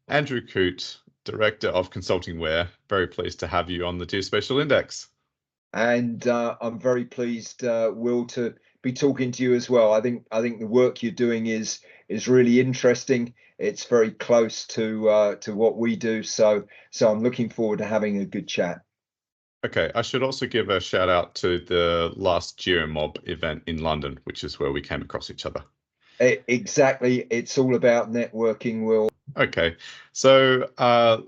Andrew Coote, Director of ConsultingWhere. Very pleased to have you on the Geospatial Index. And I'm very pleased, Will, to be talking to you as well. I think the work you're doing is really interesting. It's very close to what we do. So I'm looking forward to having a good chat. Okay, I should also give a shout out to the last GeoMob event in London, which is where we came across each other. Exactly. It's all about networking, Will. Okay, so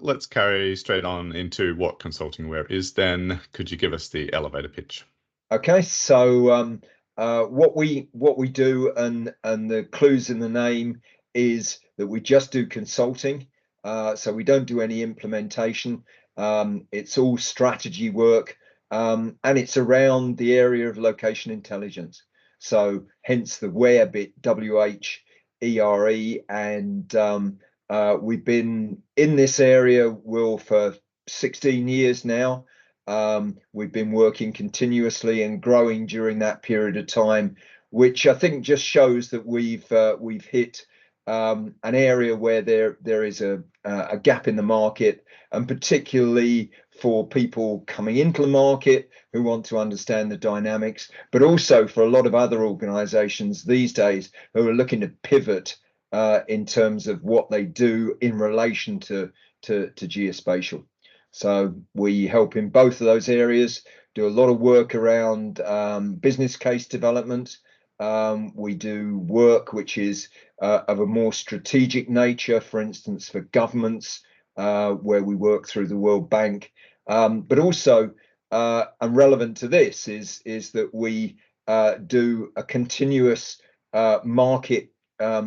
let's carry straight on into what ConsultingWhere is then. Could you give us the elevator pitch? Okay, so what we do and the clues in the name is that we just do consulting. So we don't do any implementation. It's all strategy work, and it's around the area of location intelligence. So hence the where bit, WHERE, and we've been in this area, Will, for 16 years now. We've been working continuously and growing during that period of time, which I think just shows that we've hit an area where there is a gap in the market, and particularly for people coming into the market who want to understand the dynamics, but also for a lot of other organizations these days who are looking to pivot in terms of what they do in relation to geospatial. So we help in both of those areas, do a lot of work around business case development. We do work which is of a more strategic nature, for instance, for governments, where we work through the World Bank. But also, and relevant to this is that we do a continuous market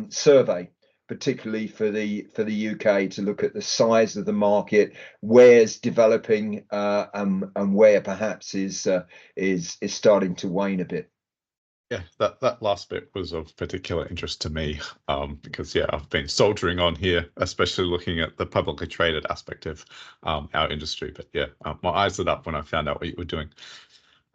survey, particularly for the UK, to look at the size of the market, where's developing, and where perhaps is starting to wane a bit. Yeah, that last bit was of particular interest to me, because I've been soldiering on here, especially looking at the publicly traded aspect of our industry. But my eyes lit up when I found out what you were doing.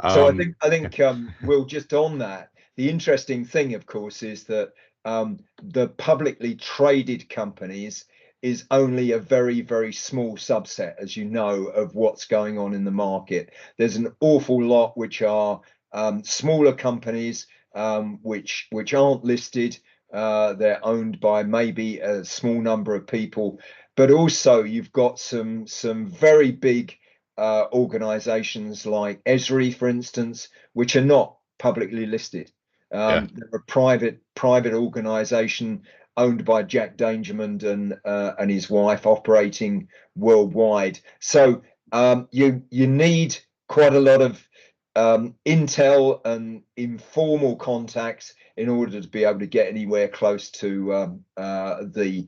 So I think Will, just on that, the interesting thing, of course, is that the publicly traded companies is only a very, very small subset, as you know, of what's going on in the market. There's an awful lot which are smaller companies, which aren't listed. They're owned by maybe a small number of people, but also you've got some very big organizations like Esri, for instance, which are not publicly listed. They're a private organization owned by Jack Dangermond and his wife, operating worldwide. So you need quite a lot of intel and informal contacts in order to be able to get anywhere close to the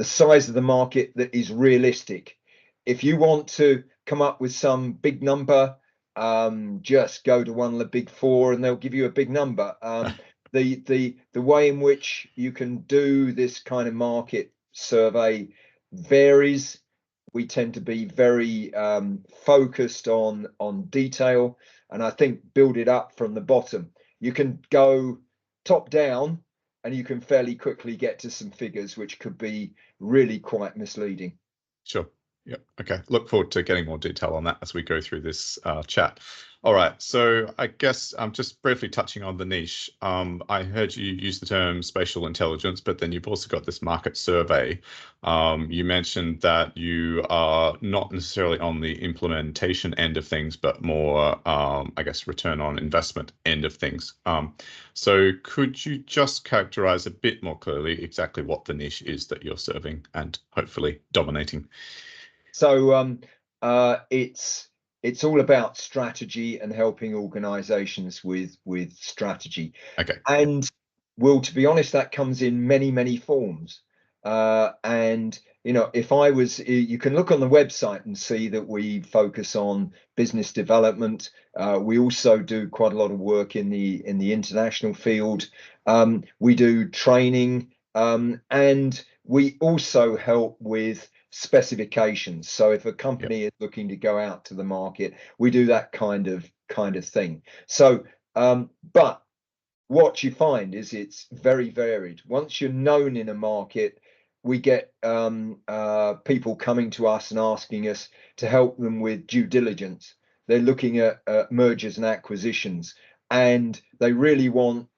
size of the market that is realistic. If you want to come up with some big number, just go to one of the big four and they'll give you a big number. The way in which you can do this kind of market survey varies. We tend to be very focused on detail, and I think build it up from the bottom. You can go top down and you can fairly quickly get to some figures which could be really quite misleading. Sure. Yeah. Okay. Look forward to getting more detail on that as we go through this chat. All right. So I guess I'm just briefly touching on the niche. I heard you use the term spatial intelligence, but then you've also got this market survey. You mentioned that you are not necessarily on the implementation end of things, but more, I guess, return on investment end of things. So could you just characterize a bit more clearly exactly what the niche is that you're serving and hopefully dominating? So it's all about strategy and helping organizations with strategy. Okay. And Will, to be honest, that comes in many forms. And if I was, you can look on the website and see that we focus on business development. We also do quite a lot of work in the international field. We do training, and we also help with specifications. So if a company is looking to go out to the market, we do that kind of thing. So but what you find is it's very varied. Once you're known in a market, we get people coming to us and asking us to help them with due diligence. They're looking at mergers and acquisitions, and they really want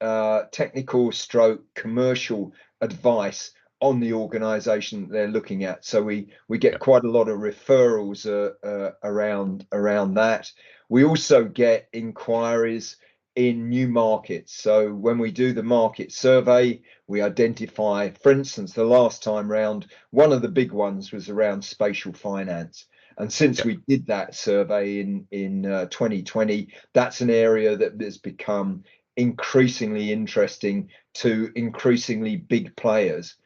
technical stroke commercial advice on the organization that they're looking at. So we get quite a lot of referrals around that. We also get inquiries in new markets. So when we do the market survey, we identify, for instance, the last time round, one of the big ones was around spatial finance. And since we did that survey in 2020, that's an area that has become increasingly interesting to increasingly big players.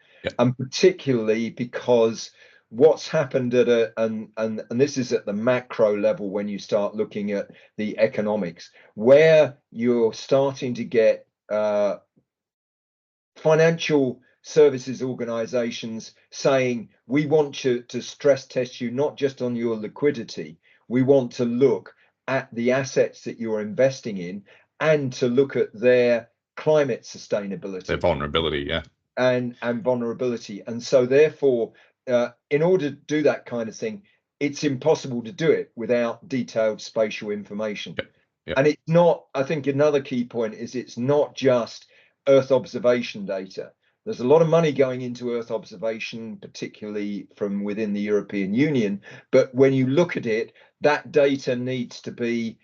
And particularly because what's happened at and this is at the macro level, when you start looking at the economics, where you're starting to get financial services organizations saying, we want you to stress test you not just on your liquidity, we want to look at the assets that you're investing in and to look at their climate sustainability, their vulnerability, and vulnerability. And so therefore, in order to do that kind of thing, it's impossible to do it without detailed spatial information. And it's not, I think another key point is it's not just Earth observation data. There's a lot of money going into Earth observation, particularly from within the European Union. But when you look at it, that data needs to be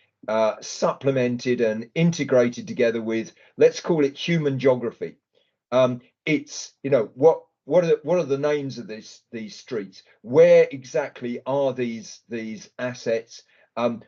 supplemented and integrated together with, let's call it human geography. It's, you know, what are the names of these streets? Where exactly are these assets?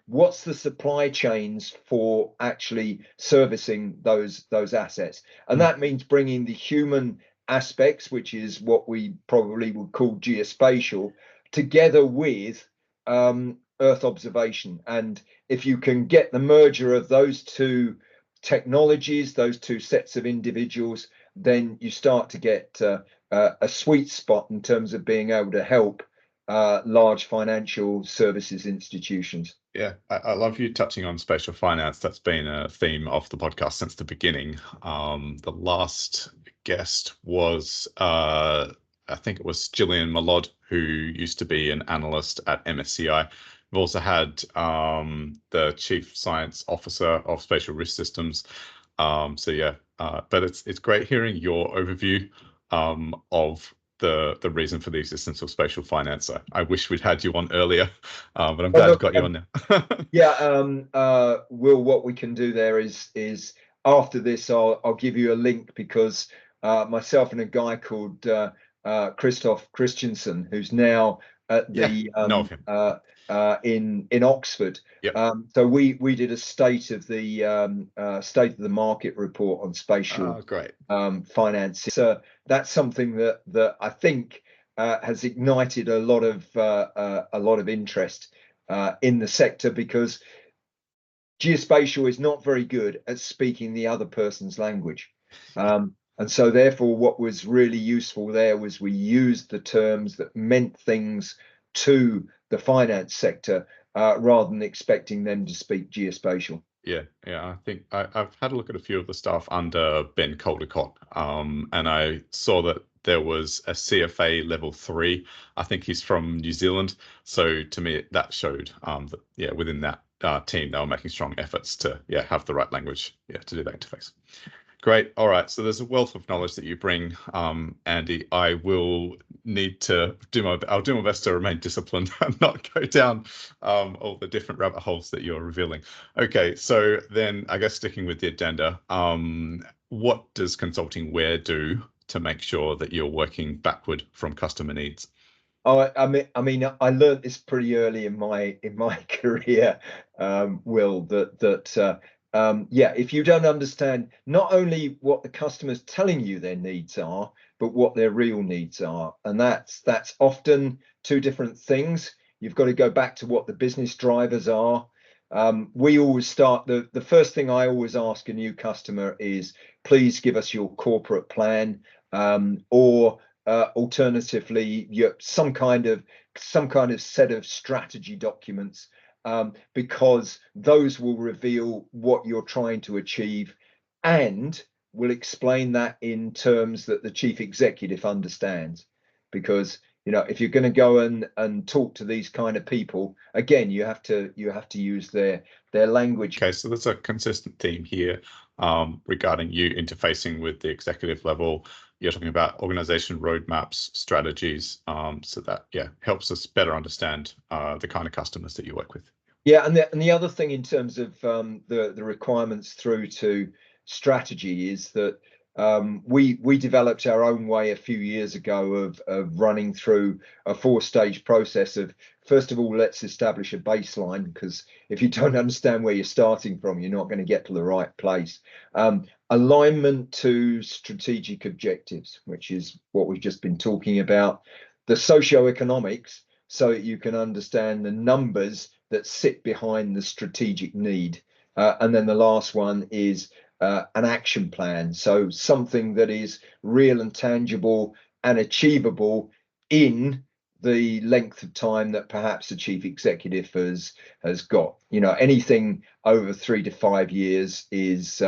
What's the supply chains for actually servicing those assets? And that means bringing the human aspects, which is what we probably would call geospatial, together with Earth observation. And if you can get the merger of those two technologies, those two sets of individuals, then you start to get a sweet spot in terms of being able to help large financial services institutions. Yeah, I love you touching on spatial finance. That's been a theme of the podcast since the beginning. The last guest was, I think it was Gillian Malod, who used to be an analyst at MSCI. We've also had the Chief Science Officer of Spatial Risk Systems. So yeah, but it's great hearing your overview of the reason for the existence of spatial finance. I wish we'd had you on earlier, but I'm glad I've got you on now. Yeah, Will, what we can do there is after this, I'll give you a link, because myself and a guy called Christoph Christensen, who's now at the know of him. in Oxford. So we did a state of the market report on spatial finance. So that's something that I think has ignited a lot of interest in the sector, because geospatial is not very good at speaking the other person's language. And so therefore, what was really useful there was we used the terms that meant things to the finance sector rather than expecting them to speak geospatial. Yeah, I think I've had a look at a few of the stuff under Ben Caldecott, and I saw that there was a CFA level 3. I think he's from New Zealand. So to me, that showed that within that team, they were making strong efforts to have the right language to do that interface. Great. All right. So there's a wealth of knowledge that you bring, Andy. I will need to I'll do my best to remain disciplined and not go down all the different rabbit holes that you're revealing. Okay. So then I guess sticking with the agenda, what does ConsultingWhere do to make sure that you're working backward from customer needs? Oh, I mean, I learned this pretty early in my career, Will, that if you don't understand not only what the customer's telling you their needs are, but what their real needs are, and that's often two different things. You've got to go back to what the business drivers are. We always start, the first thing I always ask a new customer is, please give us your corporate plan, or alternatively, some kind of set of strategy documents, because those will reveal what you're trying to achieve and will explain that in terms that the chief executive understands. because if you're going to go and talk to these kind of people, again, you have to use their language. Okay, so there's a consistent theme here regarding you interfacing with the executive level. You're talking about organization roadmaps, strategies, so that helps us better understand the kind of customers that you work with. Yeah, and the other thing in terms of the requirements through to strategy is that we developed our own way a few years ago of running through a 4-stage process of, first of all, let's establish a baseline, because if you don't understand where you're starting from, you're not going to get to the right place. Alignment to strategic objectives, which is what we've just been talking about. The socioeconomics, so that you can understand the numbers that sit behind the strategic need. And then the last one is an action plan. So something that is real and tangible and achievable in the length of time that perhaps the chief executive has got. Anything over 3 to 5 years is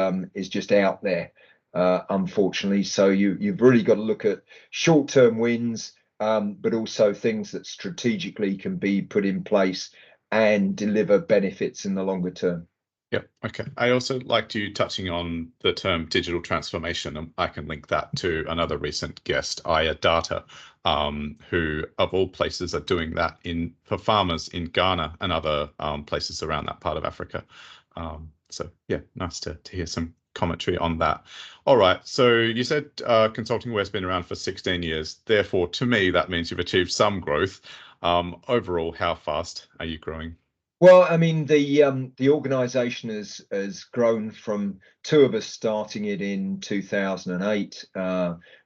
just out there, unfortunately. So you've really got to look at short-term wins, but also things that strategically can be put in place and deliver benefits in the longer term. Yeah, okay. I also liked you touching on the term digital transformation, and I can link that to another recent guest, Aya Data, who of all places are doing that for farmers in Ghana and other places around that part of Africa. So yeah, nice to hear some commentary on that. All right, so you said ConsultingWhere's been around for 16 years. Therefore, to me, that means you've achieved some growth. Overall, how fast are you growing? Well, I mean, the organisation has grown from 2 of us starting it in 2008,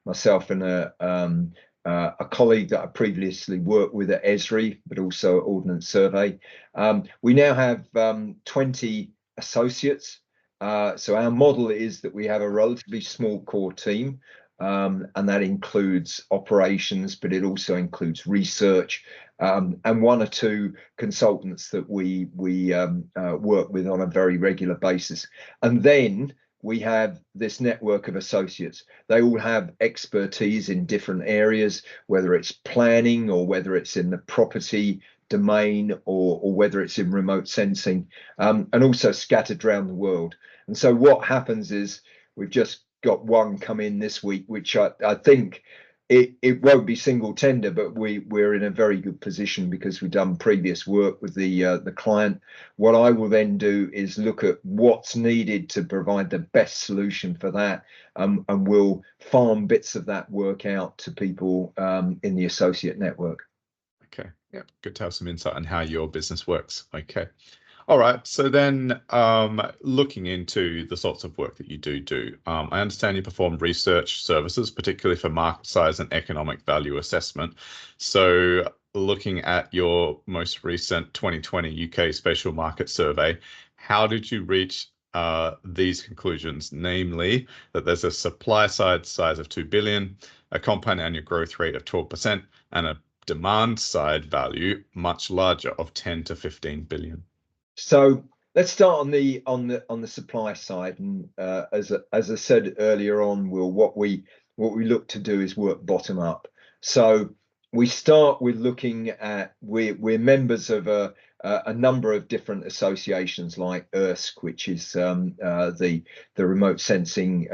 myself and a colleague that I previously worked with at Esri, but also at Ordnance Survey. We now have 20 associates. So our model is that we have a relatively small core team, and that includes operations, but it also includes research, and 1 or 2 consultants that we work with on a very regular basis. And then we have this network of associates. They all have expertise in different areas, whether it's planning or whether it's in the property domain or whether it's in remote sensing, and also scattered around the world. And so what happens is we've just got 1 come in this week, which I think it won't be single tender, but we're in a very good position because we've done previous work with the client. What I will then do is look at what's needed to provide the best solution for that, and we'll farm bits of that work out to people in the associate network. Okay, yeah, good to have some insight on how your business works. Okay. All right, so then looking into the sorts of work that you do, I understand you perform research services, particularly for market size and economic value assessment. So looking at your most recent 2020 UK Spatial Market Survey, how did you reach these conclusions, namely that there's a supply side size of 2 billion, a compound annual growth rate of 12%, and a demand side value much larger of 10 to 15 billion? So let's start on the supply side, and as I said earlier on, Will, what we look to do is work bottom up. So we start with looking at we're members of a number of different associations like ERSC, which is the remote sensing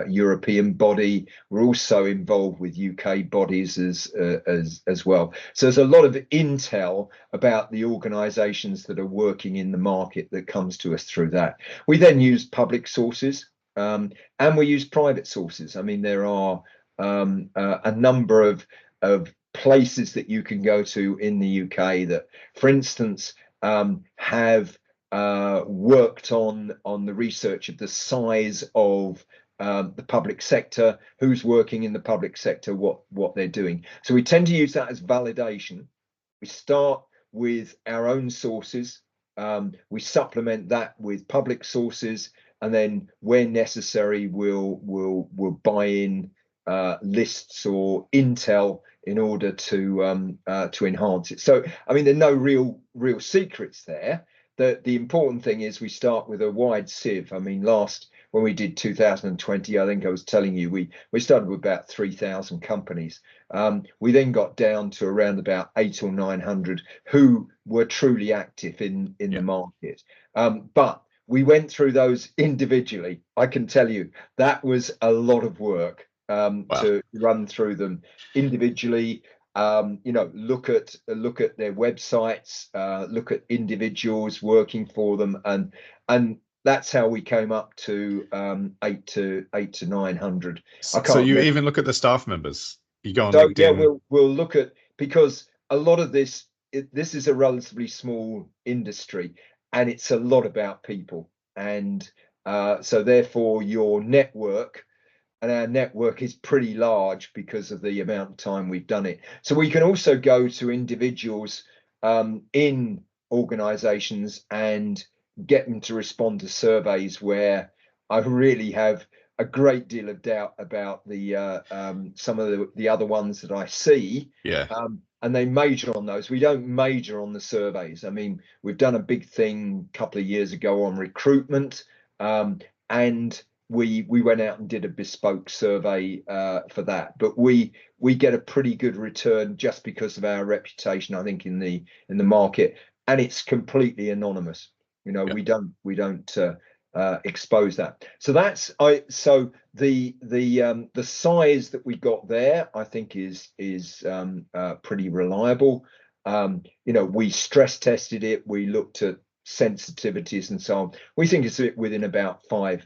European body. We're also involved with UK bodies as well. So there's a lot of intel about the organisations that are working in the market that comes to us through that. We then use public sources, and we use private sources. I mean, there are a number of places that you can go to in the UK that, for instance, have worked on the research of the size of the public sector, who's working in the public sector, what they're doing. So we tend to use that as validation. We start with our own sources, we supplement that with public sources, and then where necessary we'll buy in lists or intel in order to enhance it. So I mean, there are no real secrets there. The important thing is we start with a wide sieve. I mean, last when we did 2020, I think I was telling you, we started with about 3,000 companies. We then got down to around about 800 or 900 who were truly active in the market. But we went through those individually. I can tell you that was a lot of work to run through them individually. Look at their websites, look at individuals working for them, and that's how we came up to 800 to 900. So you even look at the staff members. You go on so LinkedIn. Yeah, we'll look at, because a lot of this is a relatively small industry, and it's a lot about people, and so therefore your network. And our network is pretty large because of the amount of time we've done it. So we can also go to individuals in organizations and get them to respond to surveys where I really have a great deal of doubt about the some of the other ones that I see. And they major on those. We don't major on the surveys. I mean, we've done a big thing a couple of years ago on recruitment, and we went out and did a bespoke survey for that, but we get a pretty good return just because of our reputation, I think, in the market, and it's completely anonymous. We don't expose that. So that's so the size that we got there, I think, is pretty reliable. We stress tested it, we looked at sensitivities and so on. We think it's within about 5%.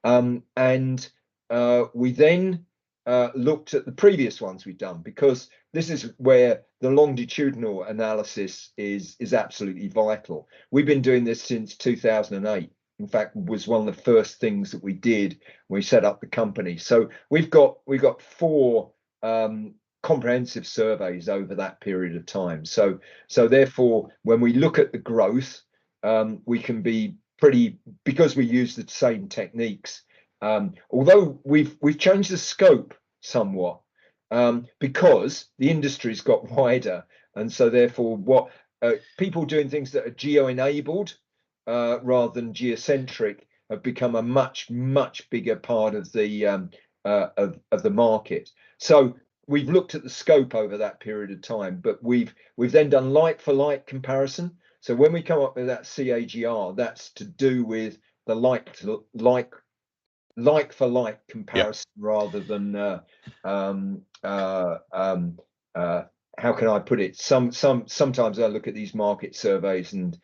And we then looked at the previous ones we've done, because this is where the longitudinal analysis is absolutely vital. We've been doing this since 2008. In fact, was one of the first things that we did when we set up the company. So we've got 4 comprehensive surveys over that period of time. So therefore, when we look at the growth, we can be pretty, because we use the same techniques, although we've changed the scope somewhat, because the industry's got wider, and so therefore what people doing things that are geo-enabled rather than geocentric have become a much bigger part of the market. So we've looked at the scope over that period of time, but we've then done like for like comparison. So when we come up with that CAGR, that's to do with the like for like comparison, rather than how can I put it? Sometimes I look at these market surveys, and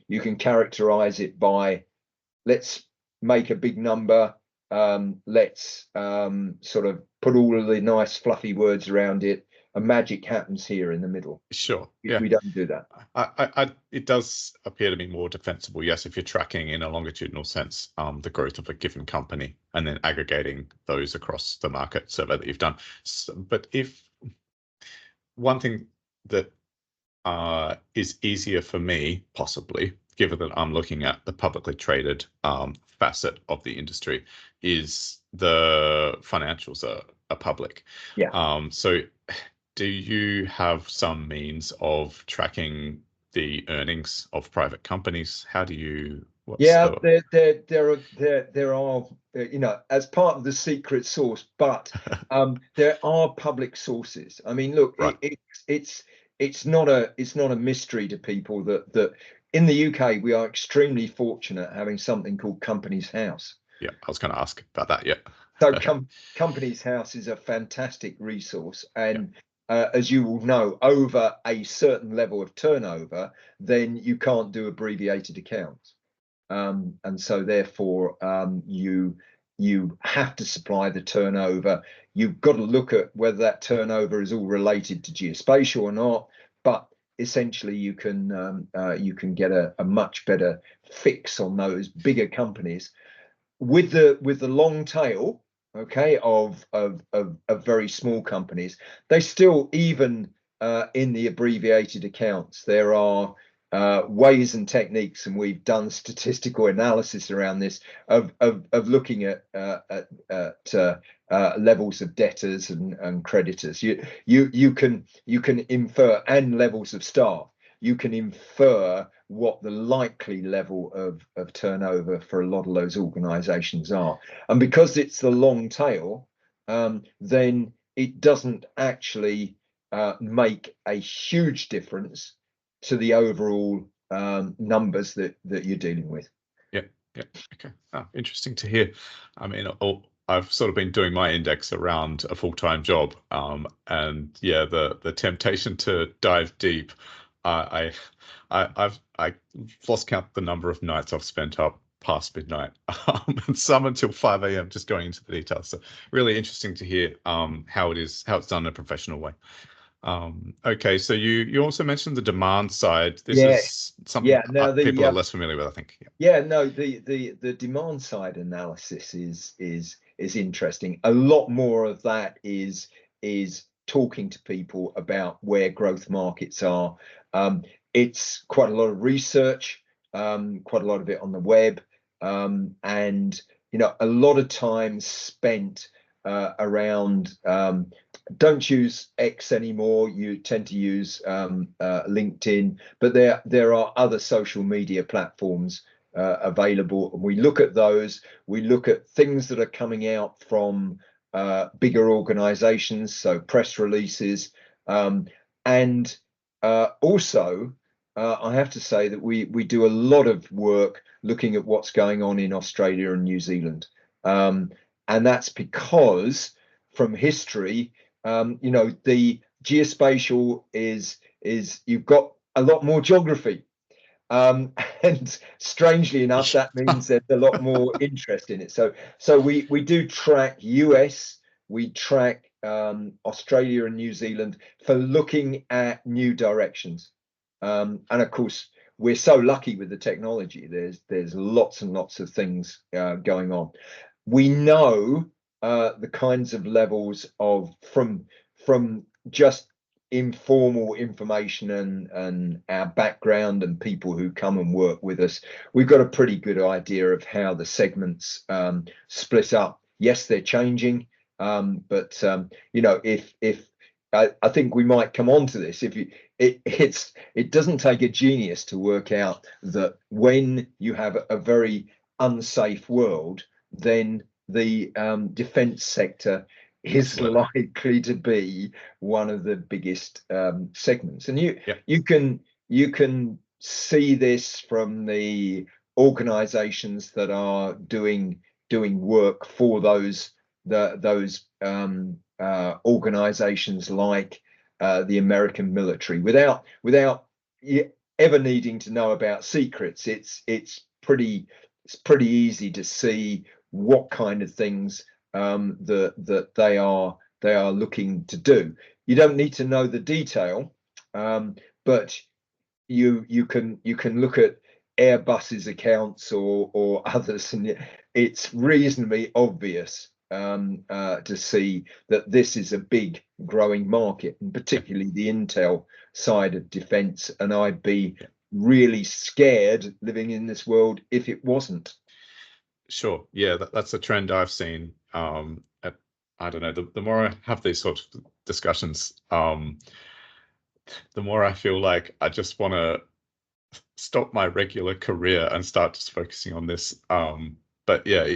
you can characterize it by, let's make a big number, let's sort of put all of the nice fluffy words around it, and magic happens here in the middle. Sure. We don't do that. It does appear to be more defensible, yes, if you're tracking in a longitudinal sense the growth of a given company and then aggregating those across the market survey that you've done. But if one thing that is easier for me, possibly, given that I'm looking at the publicly traded facet of the industry, is the financials are public. So do you have some means of tracking the earnings of private companies? How do you? There are, as part of the secret sauce, but there are public sources. I mean, look, it's not a mystery to people that in the UK we are extremely fortunate having something called Companies House. Yeah, I was going to ask about that. Yeah. So Companies House is a fantastic resource, and as you will know, over a certain level of turnover, then you can't do abbreviated accounts, and so therefore you have to supply the turnover. You've got to look at whether that turnover is all related to geospatial or not, but essentially you can get a much better fix on those bigger companies. With the long tail, okay, of very small companies, they still, even in the abbreviated accounts, there are ways and techniques, and we've done statistical analysis around this, of looking at levels of debtors and creditors. You can infer, and levels of staff. you can infer what the likely level of turnover for a lot of those organizations are. And because it's the long tail, then it doesn't actually make a huge difference to the overall numbers that you're dealing with. Yeah. Okay. Oh, interesting to hear. I mean, I've sort of been doing my index around a full-time job, and yeah, the temptation to dive deep. I've lost count the number of nights I've spent up past midnight, and some until 5 a.m. just going into the details. So really interesting to hear how it's done in a professional way. Okay, so you also mentioned the demand side. This is something people are less familiar with, I think. No, the demand side analysis is interesting. A lot more of that is talking to people about where growth markets are. It's quite a lot of research, quite a lot of it on the web, and a lot of time spent around don't use X anymore. You tend to use LinkedIn, but there are other social media platforms available, and we look at those. We look at things that are coming out from bigger organizations, so press releases, and also I have to say that we do a lot of work looking at what's going on in Australia and New Zealand, and that's because from history, the geospatial is you've got a lot more geography, and strangely enough, that means there's a lot more interest in it. So we do track US, we track Australia and New Zealand for looking at new directions, and of course we're so lucky with the technology. There's lots and lots of things going on. We know the kinds of levels of from just informal information and our background and people who come and work with us. We've got a pretty good idea of how the segments split up. Yes, they're changing, but if I think we might come on to this. It doesn't take a genius to work out that when you have a very unsafe world, then the defense sector is likely to be one of the biggest segments. And you can see this from the organizations that are doing work for those organizations like the American military, without ever needing to know about secrets. It's pretty easy to see what kind of things that they are looking to do. You don't need to know the detail, but you can look at Airbus's accounts or others, and it's reasonably obvious to see that this is a big growing market, and particularly the intel side of defense. And I'd be really scared living in this world if it wasn't. Sure. Yeah, that's a trend I've seen. I don't know, the more I have these sorts of discussions, the more I feel like I just want to stop my regular career and start just focusing on this. But yeah,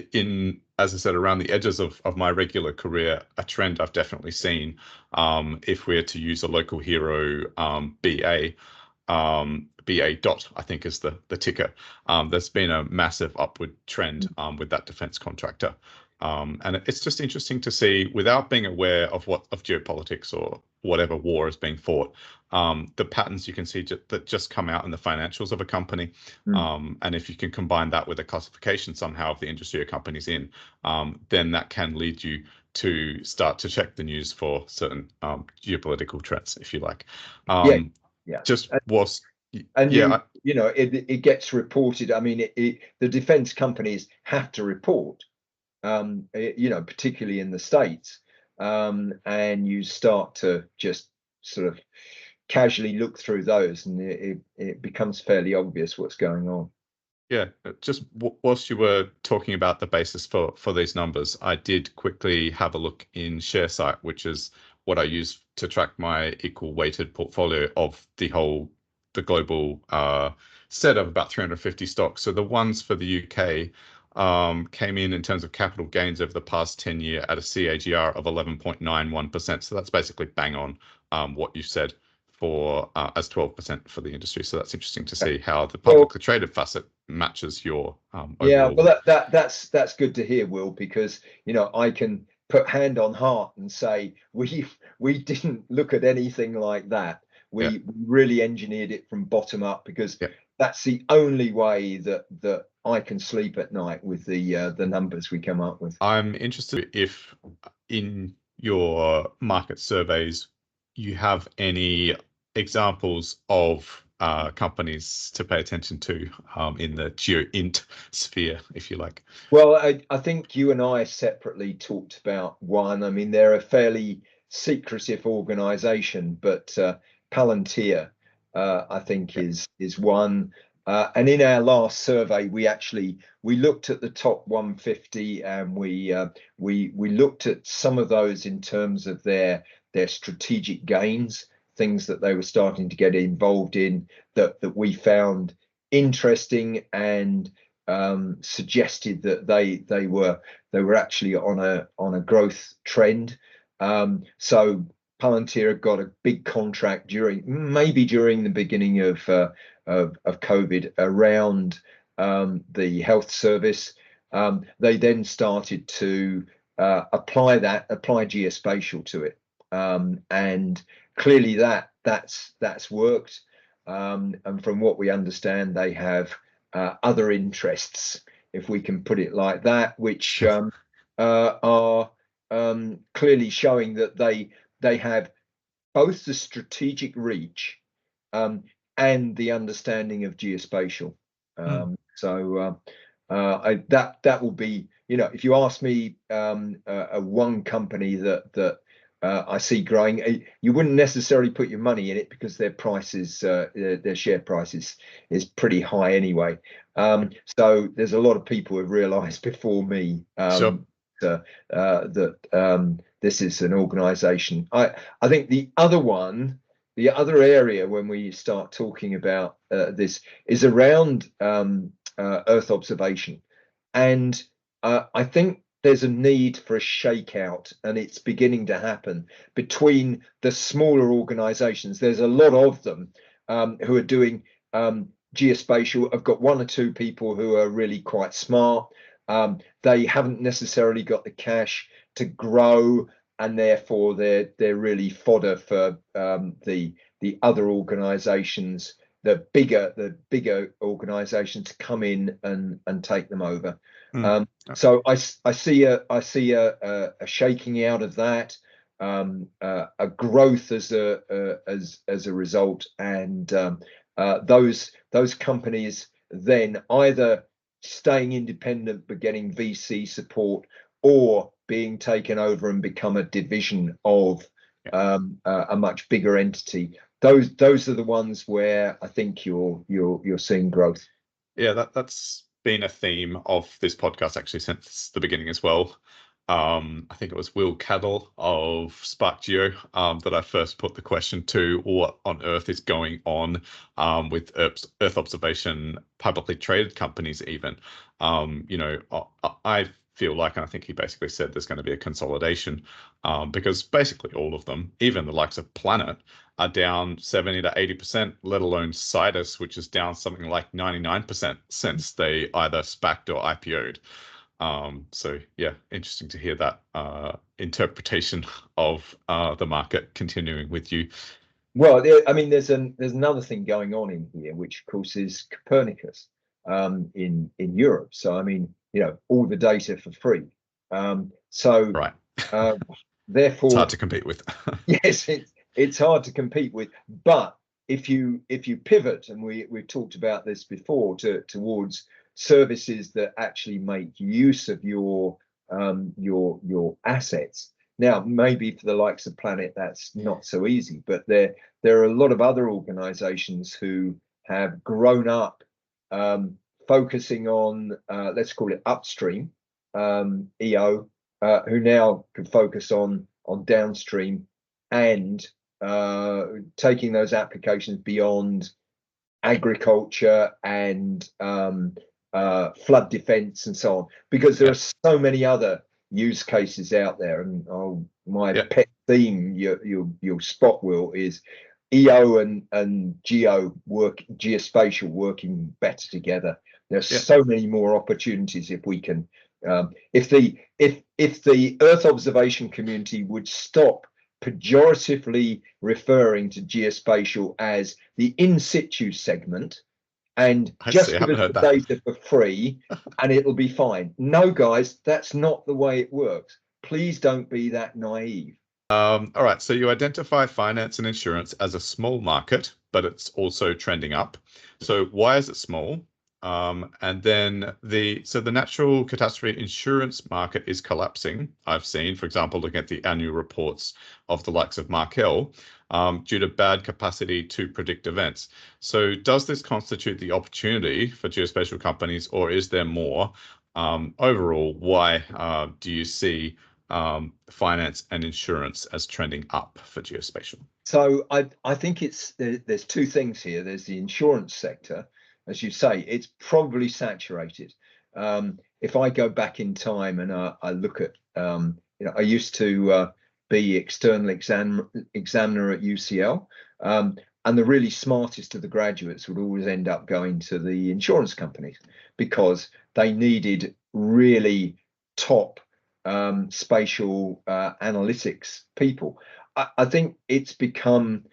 as I said, around the edges of my regular career, a trend I've definitely seen, if we're to use a local hero, BA, BA dot, I think is the ticker. There's been a massive upward trend with that defense contractor. And it's just interesting to see, without being aware of geopolitics or whatever war is being fought, the patterns you can see that just come out in the financials of a company. And if you can combine that with a classification somehow of the industry a company's in, then that can lead you to start to check the news for certain geopolitical threats, if you like. Just was. And it gets reported. I mean, the defense companies have to report, particularly in the States, and you start to just sort of casually look through those, and it becomes fairly obvious what's going on. Yeah, just whilst you were talking about the basis for these numbers, I did quickly have a look in ShareSite, which is what I use to track my equal weighted portfolio of the whole the global set of about 350 stocks. So the ones for the UK came in terms of capital gains over the past 10 year at a CAGR of 11.91%. So that's basically bang on what you said for as 12% for the industry. So that's interesting to see how the publicly traded facet matches your yeah, overall. well that's good to hear, Will, because I can put hand on heart and say we didn't look at anything like that. We really engineered it from bottom up, because that's the only way that I can sleep at night with the numbers we come up with. I'm interested if in your market surveys you have any examples of companies to pay attention to in the geo-int sphere, if you like. Well, I think you and I separately talked about one. I mean, they're a fairly secretive organization, but Palantir, I think, is one. And in our last survey, we looked at the top 150, and we looked at some of those in terms of their strategic gains, things that they were starting to get involved in that we found interesting, and suggested that they were actually on a growth trend. So Palantir got a big contract during the beginning of COVID around the health service. They then started to apply geospatial to it, and clearly that's worked. And from what we understand, they have other interests, if we can put it like that, which are clearly showing that they have both the strategic reach and the understanding of geospatial. So that will be, if you ask me, one company that I see growing, you wouldn't necessarily put your money in it, because their prices, their share price is pretty high anyway. So there's a lot of people who have realised before me that this is an organisation. I think the other area when we start talking about this is around Earth observation, and I think there's a need for a shakeout, and it's beginning to happen between the smaller organizations. There's a lot of them who are doing geospatial. I've got one or two people who are really quite smart. They haven't necessarily got the cash to grow, and therefore they're really fodder for the other organizations, the bigger organizations, to come in and take them over. So I see a shaking out of that, a growth as a result, and those companies then either staying independent but getting VC support, or being taken over and become a division of a much bigger entity. Those are the ones where I think you're seeing growth. Yeah, that's been a theme of this podcast actually since the beginning as well. I think it was Will Cadell of Spark Geo that I first put the question to, what on earth is going on with Earth observation publicly traded companies even. I feel like, and I think he basically said there's going to be a consolidation because basically all of them, even the likes of Planet, are down 70 to 80%, let alone Sidus, which is down something like 99% since they either SPAC'd or IPO'd. So yeah, interesting to hear that interpretation of the market continuing with you. Well, I mean, there's another thing going on in here, which of course is Copernicus in Europe. So I mean, all the data for free. So right. Therefore, it's hard to compete with. Yes, it's hard to compete with. But if you pivot, and we've talked about this before, towards services that actually make use of your assets. Now, maybe for the likes of Planet, that's not so easy, but there are a lot of other organizations who have grown up focusing on, let's call it upstream, EO, who now can focus on downstream, and taking those applications beyond agriculture and flood defense and so on, because there are so many other use cases out there. And my pet theme, you'll spot, Will, is EO and geospatial working better together. There's so many more opportunities if we can. If the Earth observation community would stop pejoratively referring to geospatial as the in situ segment and just give us the data for free and it'll be fine. No, guys, that's not the way it works. Please don't be that naive. All right, so you identify finance and insurance as a small market, but it's also trending up. So why is it small? And then the natural catastrophe insurance market is collapsing. I've seen, for example, looking at the annual reports of the likes of Markel, due to bad capacity to predict events. So does this constitute the opportunity for geospatial companies, or is there more? Overall, why do you see finance and insurance as trending up for geospatial? So I think there's two things here. There's the insurance sector. As you say, it's probably saturated. If I go back in time and I look at, I used to be external examiner at UCL, and the really smartest of the graduates would always end up going to the insurance companies because they needed really top spatial analytics people. I think it's become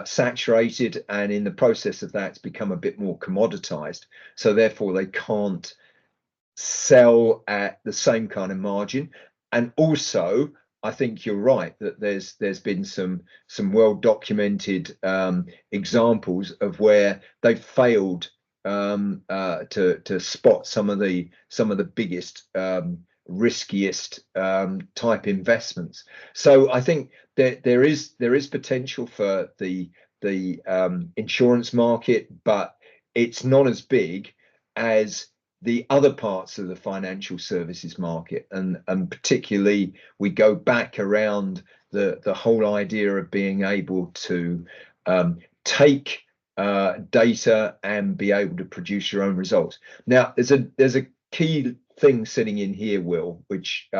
saturated, and in the process of that, it's become a bit more commoditized. So therefore, they can't sell at the same kind of margin. And also, I think you're right that there's been some well documented examples of where they've failed to spot some of the biggest riskiest type investments. So I think that there is potential for the insurance market, but it's not as big as the other parts of the financial services market, and particularly we go back around the whole idea of being able to take data and be able to produce your own results. Now, there's a key thing sitting in here, Will, which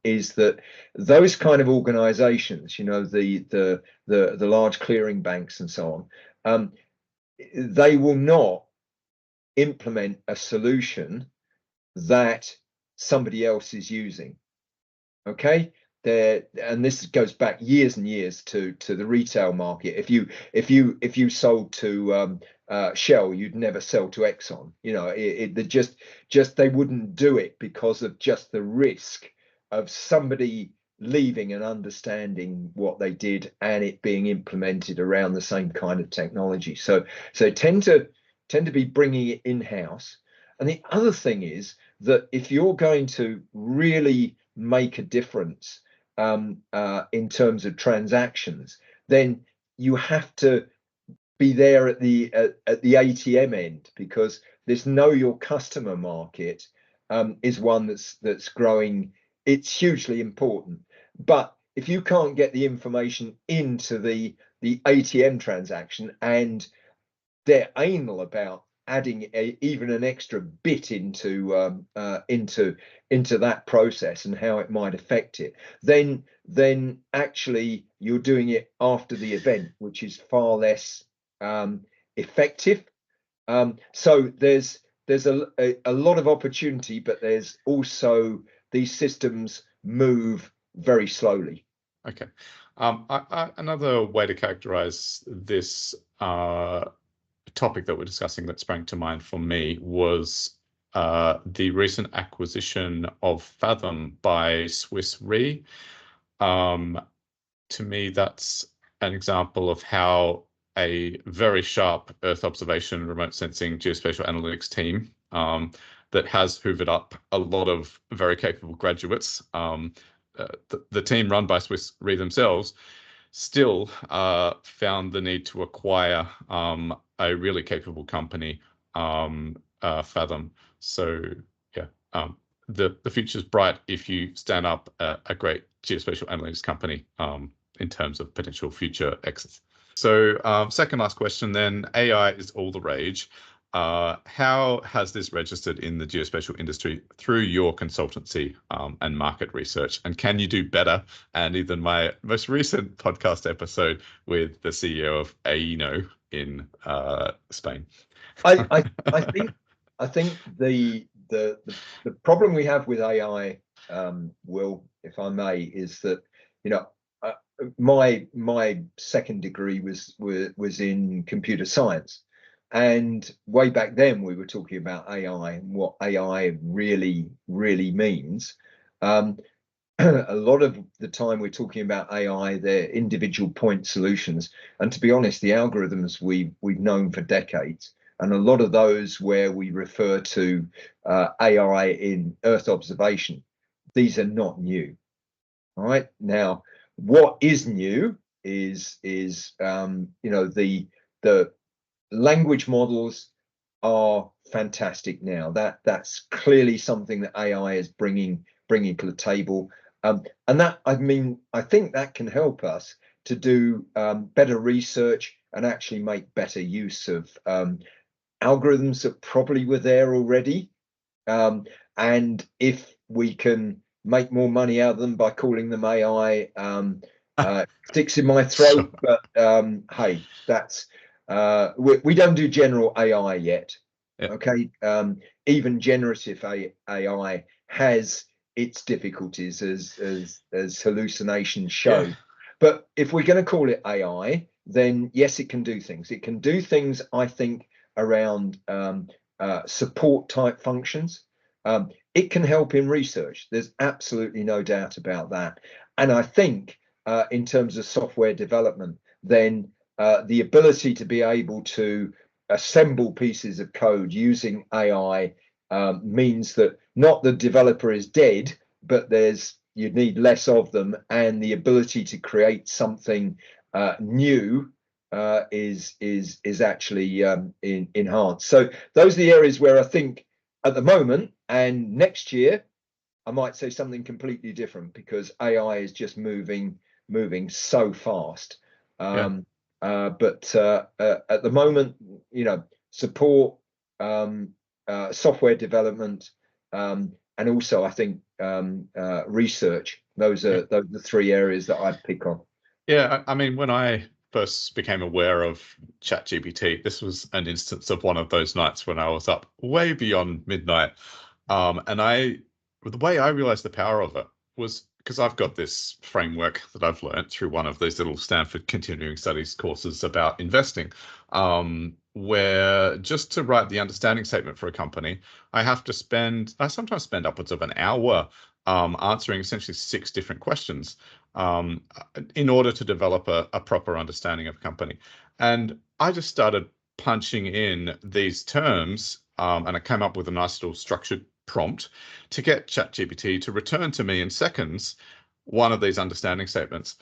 is that those kind of organizations, the large clearing banks and so on, they will not implement a solution that somebody else is using. Okay, and this goes back years and years to the retail market. If you sold to Shell, you'd never sell to Exxon. They wouldn't do it because of just the risk of somebody leaving and understanding what they did and it being implemented around the same kind of technology. So tend to be bringing it in-house. And the other thing is that if you're going to really make a difference in terms of transactions, then you have to be there at the ATM end, because this know your customer market is one that's growing. It's hugely important. But if you can't get the information into the ATM transaction, and they're anal about adding even an extra bit into that process and how it might affect it, then actually you're doing it after the event, which is far less effective. So there's a lot of opportunity, but there's also these systems move very slowly. Okay. Another way to characterize this topic that we're discussing that sprang to mind for me was the recent acquisition of Fathom by Swiss Re. To me, that's an example of how a very sharp Earth observation, remote sensing, geospatial analytics team that has hoovered up a lot of very capable graduates, the team run by Swiss Re themselves, still found the need to acquire a really capable company, Fathom. So yeah, the future's bright if you stand up a great geospatial analytics company in terms of potential future exits. So second last question then, AI is all the rage. How has this registered in the geospatial industry through your consultancy and market research? And can you do better? And even my most recent podcast episode with the CEO of AINO in Spain. I think the problem we have with AI, Will, if I may, is that, you know, my second degree was in computer science, and way back then we were talking about AI and what AI really means. A lot of the time we're talking about AI, they're individual point solutions, and to be honest, the algorithms we've known for decades, and a lot of those where we refer to AI in Earth observation, these are not new. All right, now what is new is you know, the language models are fantastic now. That's clearly something that AI is bringing to the table, and that, I mean, I think that can help us to do better research and actually make better use of algorithms that probably were there already, and if we can make more money out of them by calling them AI, sticks in my throat. Sure. But hey, that's we don't do general AI yet. Yeah. Okay, even generative AI has its difficulties, as hallucinations show. Yeah. But if we're going to call it AI, then yes, it can do things. It can do things, I think, around support type functions. It can help in research. There's absolutely no doubt about that. And I think in terms of software development, then the ability to be able to assemble pieces of code using AI means that not the developer is dead, but you need less of them, and the ability to create something new is actually enhanced. So those are the areas where I think at the moment, and next year I might say something completely different, because AI is just moving so fast. Yeah. But at the moment, you know, support, software development, and also I think research. Those are the three areas that I'd pick on. Yeah, I mean, when I first became aware of ChatGPT, this was an instance of one of those nights when I was up way beyond midnight. And the way I realized the power of it was because I've got this framework that I've learned through one of those little Stanford continuing studies courses about investing, where just to write the understanding statement for a company, I sometimes spend upwards of an hour answering essentially 6 different questions in order to develop a proper understanding of a company. And I just started punching in these terms, and I came up with a nice little structured prompt to get ChatGPT to return to me in seconds one of these understanding statements.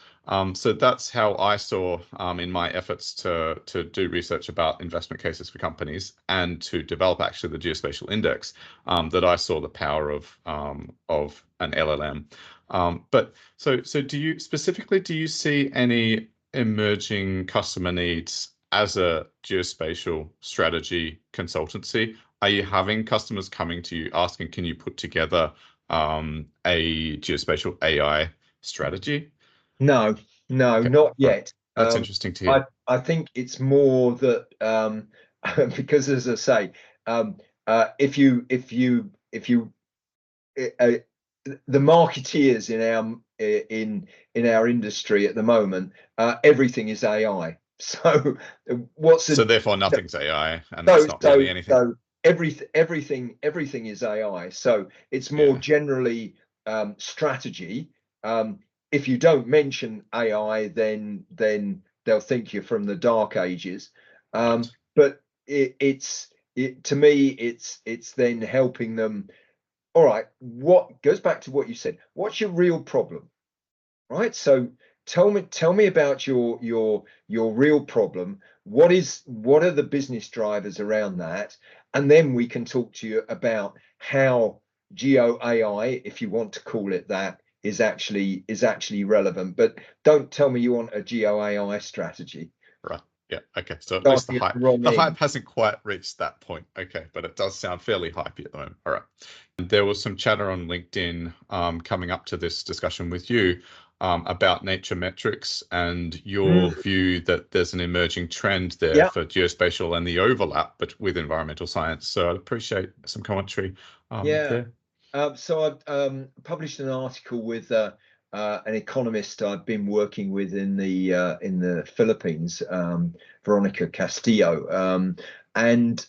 So that's how I saw in my efforts to do research about investment cases for companies and to develop actually the Geospatial Index, that I saw the power of an LLM. But so do you see any emerging customer needs as a geospatial strategy consultancy? Are you having customers coming to you asking, can you put together a geospatial AI strategy? No, okay. Not yet. That's interesting to hear. I think it's more that because, as I say, if you the marketeers in our industry at the moment, everything is AI. So so therefore nothing's AI, and that's not really anything. So everything is AI. So it's more generally strategy. If you don't mention AI, then they'll think you're from the dark ages. Right. But to me, it's then helping them. All right, what goes back to what you said? What's your real problem? Right. So tell me about your real problem. What are the business drivers around that? And then we can talk to you about how Geo AI, if you want to call it that, is actually relevant. But don't tell me you want a Geo AI strategy. Right. Yeah. Okay. So at least the hype hasn't quite reached that point. Okay, but it does sound fairly hypey at the moment. All right. And there was some chatter on LinkedIn coming up to this discussion with you about nature metrics and your view that there's an emerging trend there for geospatial and the overlap with environmental science. So I'd appreciate some commentary there. So I've published an article with an economist I've been working with in the Philippines, Veronica Castillo, and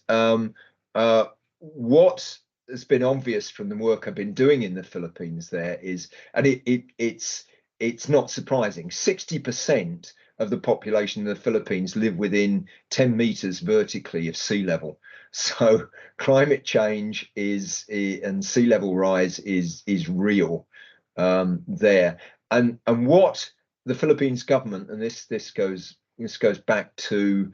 what has been obvious from the work I've been doing in the Philippines there is, and it's not surprising, 60% of the population of the Philippines live within 10 meters vertically of sea level. So climate change and sea level rise is real there. And what the Philippines government, and this goes back to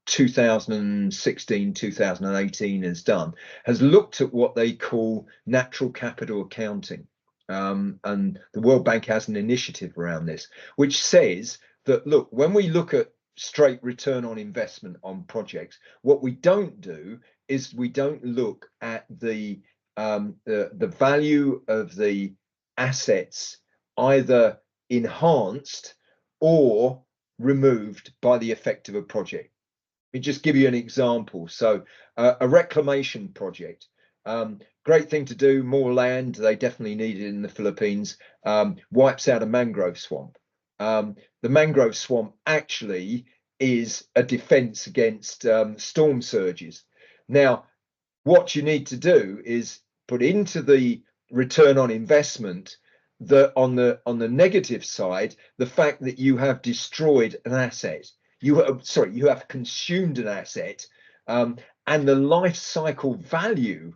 2016, 2018 has looked at what they call natural capital accounting. And the World Bank has an initiative around this, which says that, look, when we look at straight return on investment on projects, what we don't do is we don't look at the value of the assets either enhanced or removed by the effect of a project. Let me just give you an example. So a reclamation project, great thing to do, more land, they definitely need it in the Philippines, wipes out a mangrove swamp. The mangrove swamp actually is a defense against storm surges. Now, what you need to do is put into the return on investment that on the negative side, the fact that you have destroyed an asset, you have consumed an asset, and the life cycle value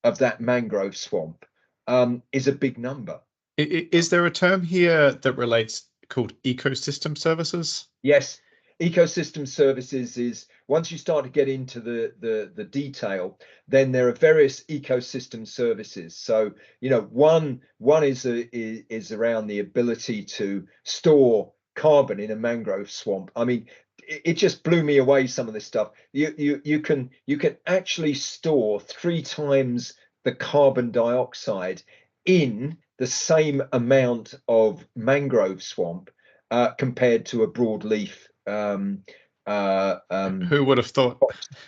of that mangrove swamp is a big number. Is there a term here that relates called ecosystem services? Yes. Ecosystem services is, once you start to get into the detail, then there are various ecosystem services. So, you know, one is around the ability to store carbon in a mangrove swamp. I mean, it just blew me away, some of this stuff. You can actually store 3 times the carbon dioxide in the same amount of mangrove swamp compared to a broadleaf. Who would have thought?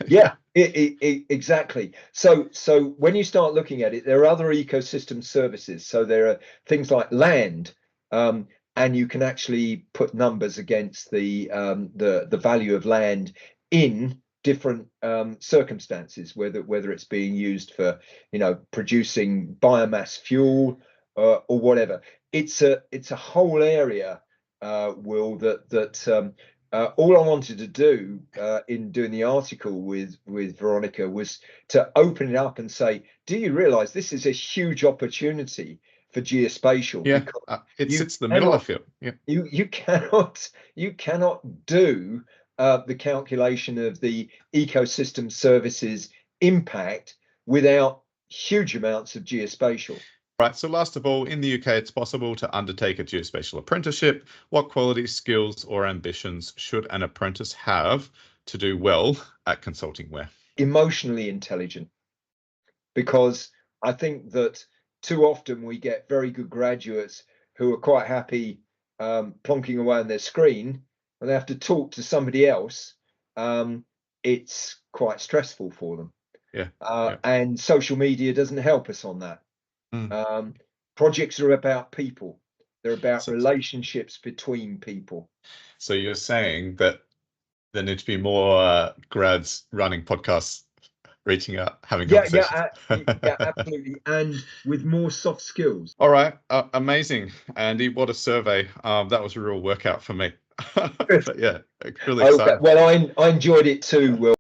Yeah, exactly. So when you start looking at it, there are other ecosystem services. So there are things like land, and you can actually put numbers against the value of land in different circumstances, whether it's being used for, you know, producing biomass fuel or whatever. It's a whole area, Will, that all I wanted to do in doing the article with Veronica was to open it up and say, do you realize this is a huge opportunity for geospatial? Yeah, it sits in the middle of it. Yeah. You cannot do the calculation of the ecosystem services impact without huge amounts of geospatial. Right, so last of all, in the UK, it's possible to undertake a geospatial apprenticeship. What qualities, skills, or ambitions should an apprentice have to do well at ConsultingWhere? Emotionally intelligent, because I think that too often we get very good graduates who are quite happy plonking away on their screen, and they have to talk to somebody else. It's quite stressful for them. Yeah. And social media doesn't help us on that. Projects are about people. They're about relationships between people. So you're saying that there need to be more grads running podcasts, reaching out, having conversations. Yeah, absolutely, and with more soft skills. All right, amazing, Andy. What a survey! That was a real workout for me. But yeah, really exciting. Well, I enjoyed it too, Will.